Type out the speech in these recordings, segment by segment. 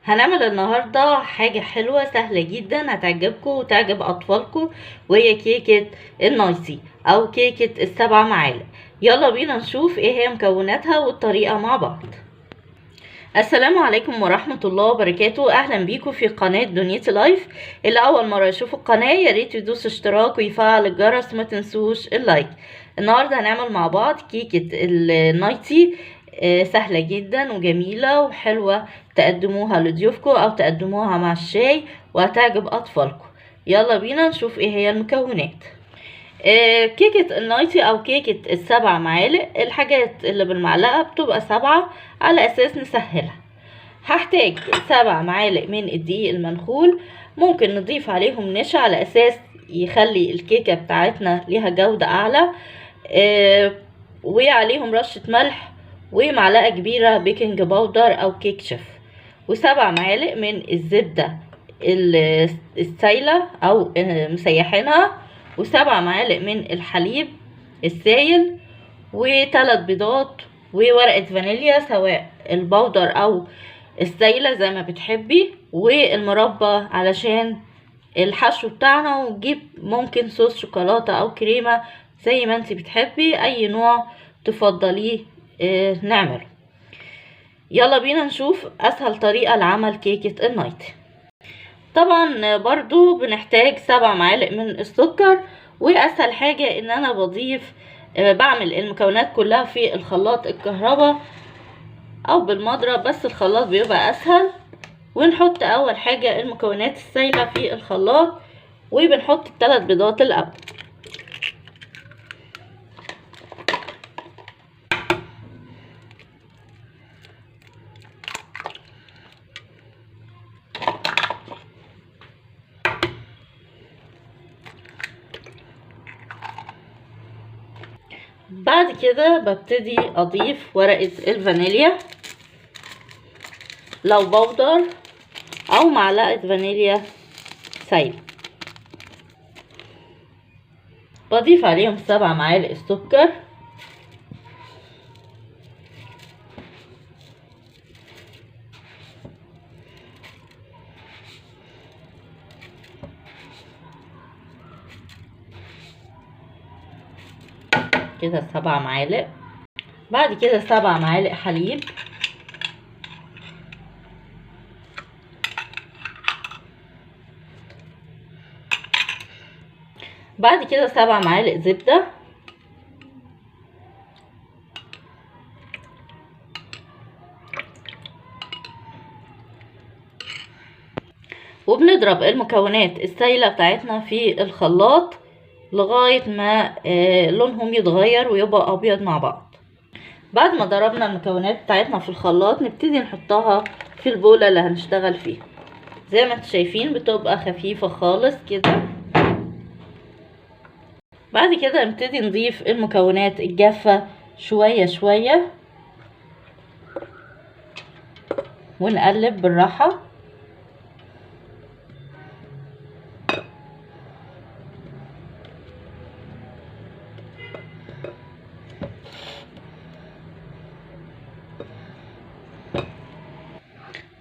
هنعمل النهاردة حاجة حلوة سهلة جدا هتعجبكم وتعجب أطفالكم، وهي كيكة النايتي أو كيكة السبع معالق. يلا بينا نشوف ايه هي مكوناتها والطريقة مع بعض. السلام عليكم ورحمة الله وبركاته. أهلا بيكم في قناة دنيتي لايف. اللي أول مرة يشوفوا القناة ياريت يدوس اشتراك ويفعل الجرس، ما تنسوش اللايك. النهاردة هنعمل مع بعض كيكة النايتي. سهلة جدا وجميلة وحلوة، تقدموها لضيوفكم أو تقدموها مع الشاي وهتعجب أطفالكم. يلا بينا نشوف ايه هي المكونات. كيكة النايتي او كيكة السبع معالق، الحاجات اللي بالمعلقة بتبقى 7 على اساس نسهلها. هحتاج 7 معالق من الدقيق المنخول، ممكن نضيف عليهم نشا على اساس يخلي الكيكة بتاعتنا ليها جودة اعلى. وعليهم رشة ملح ومعلقة كبيرة بيكنج باودر او كيك شيف، و7 معالق من الزبدة السايلة او مسيحينها، و7 معالق من الحليب السايل، و3 بيضات، وورقة فانيليا سواء البودر او السايلة زي ما بتحبي، والمربى علشان الحشو بتاعنا، ونجيب ممكن صوص شوكولاتة او كريمة زي ما انت بتحبي، اي نوع تفضليه نعمله. يلا بينا نشوف اسهل طريقة لعمل كيكة النايتي. طبعا برضو بنحتاج 7 معالق من السكر، واسهل حاجة ان انا بضيف بعمل المكونات كلها في الخلاط الكهرباء او بالمضرب، بس الخلاط بيبقى اسهل. ونحط اول حاجة المكونات السائلة في الخلاط، وبنحط ال3 بيضات الاول. بعد كده ببتدي اضيف ورقة الفانيليا لو بودر او معلقة فانيليا سايلة، بضيف عليهم 7 معالق السكر، كده 7 معالق. بعد كده 7 معالق حليب، بعد كده 7 معالق زبدة، وبنضرب المكونات السائلة بتاعتنا في الخلاط لغاية ما لونهم يتغير ويبقى ابيض مع بعض. بعد ما ضربنا المكونات بتاعتنا في الخلاط نبتدي نحطها في البولة اللي هنشتغل فيها. زي ما انتم شايفين بتبقى خفيفة خالص كده. بعد كده نبتدي نضيف المكونات الجافة شوية شوية ونقلب بالراحة.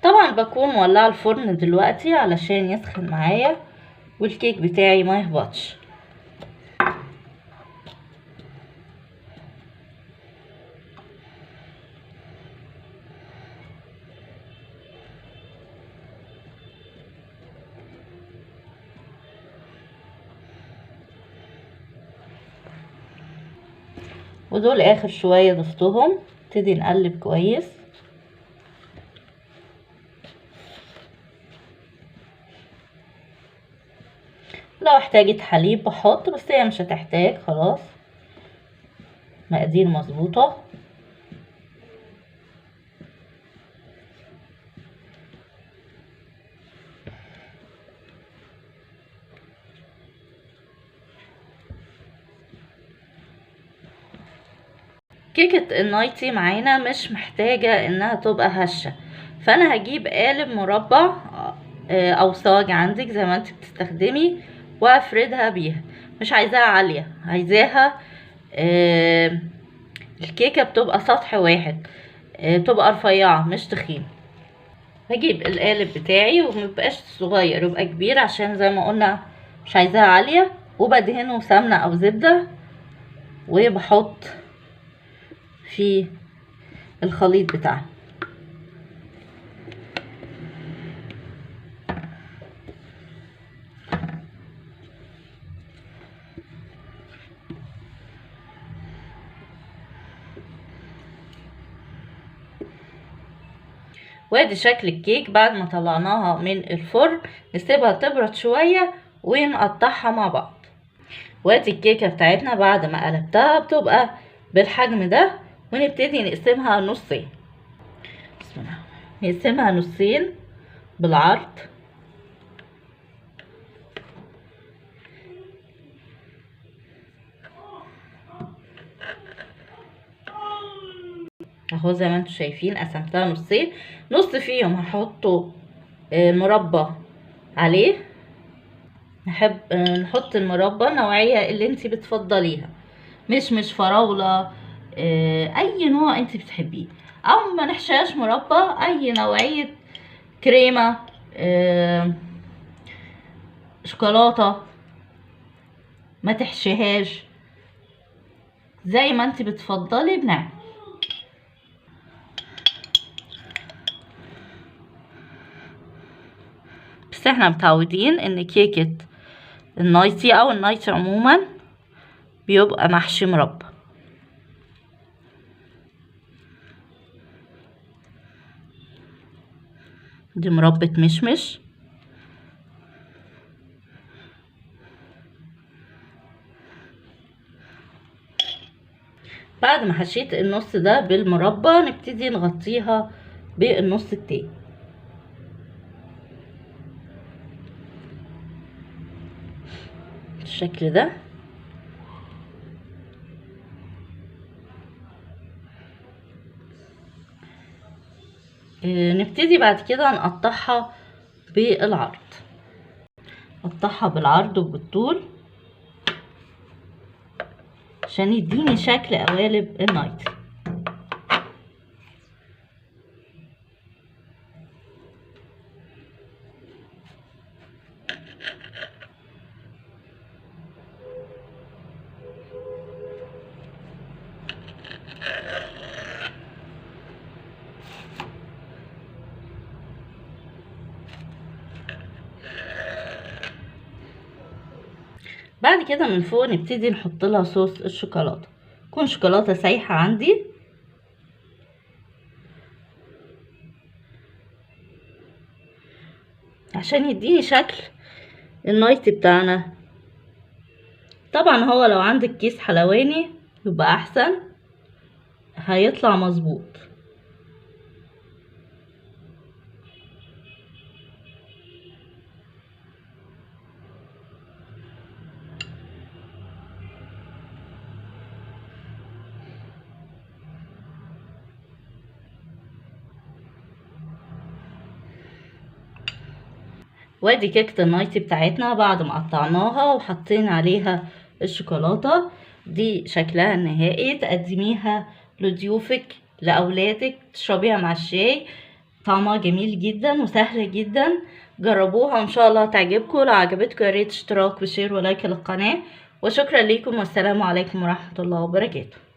طبعا بكون مولعه الفرن دلوقتي علشان يسخن معايا والكيك بتاعي ما يهبطش. ودول اخر شوية ضفتهم، نبتدي نقلب كويس. لو احتاجت حليب بحط، بس هي مش هتحتاج خلاص، مقادير مظبوطة. كيكة النايتي معانا مش محتاجة انها تبقى هشة، فانا هجيب قالب مربع او صاج عندك زي ما انت بتستخدمي، وافردها بيها. مش عايزاها عالية، عايزاها الكيكة بتبقى سطح واحد، بتبقى رفيعة مش تخين. هجيب القالب بتاعي وميبقاش صغير، يبقى كبير عشان زي ما قلنا مش عايزاها عالية، وبدهنه سمنة او زبدة وبحط في الخليط بتاعنا. وادي شكل الكيك بعد ما طلعناها من الفرن. نسيبها تبرد شوية ونقطعها مع بعض. وادي الكيكة بتاعتنا بعد ما قلبتها بتبقى بالحجم ده، ونبتدي نقسمها نصين. بسم الله. نقسمها نصين بالعرض اهو زي ما انتم شايفين. قسمتها نصين، نص فيهم هحطه مربى عليه. نحب نحط المربى النوعية اللي انت بتفضليها، مش فراولة، اي نوع انت بتحبيه، او ما نحشاش مربى، اي نوعية كريمة، شوكولاتة، ما تحشيهاش زي ما انت بتفضلي بنعمل. بس احنا متعودين ان كيكة النايتي او النايتي عموما بيبقى محشي مربى. دي مربى مشمش. بعد ما حشيت النص ده بالمربى نبتدي نغطيها بالنص التاني بالشكل ده. نبتدي بعد كده نقطعها بالعرض. نقطعها بالعرض وبالطول عشان يديني شكل قوالب النايتي. بعد كده من فوق نبتدي نحط لها صوص الشوكولاته. تكون شوكولاته سايحه عندي عشان يديني شكل النايتي بتاعنا. طبعا هو لو عندك كيس حلواني يبقى احسن، هيطلع مظبوط. وادي كيكة النايتي بتاعتنا بعد ما قطعناها وحطينا عليها الشوكولاتة. دي شكلها النهائي. تقدميها لضيوفك، لأولادك، تشربيها مع الشاي. طعمها جميل جدا وسهلة جدا. جربوها وان شاء الله تعجبكم. لو عجبتكم يا ريت اشتراك وشير ولايك للقناة. وشكرا لكم والسلام عليكم ورحمة الله وبركاته.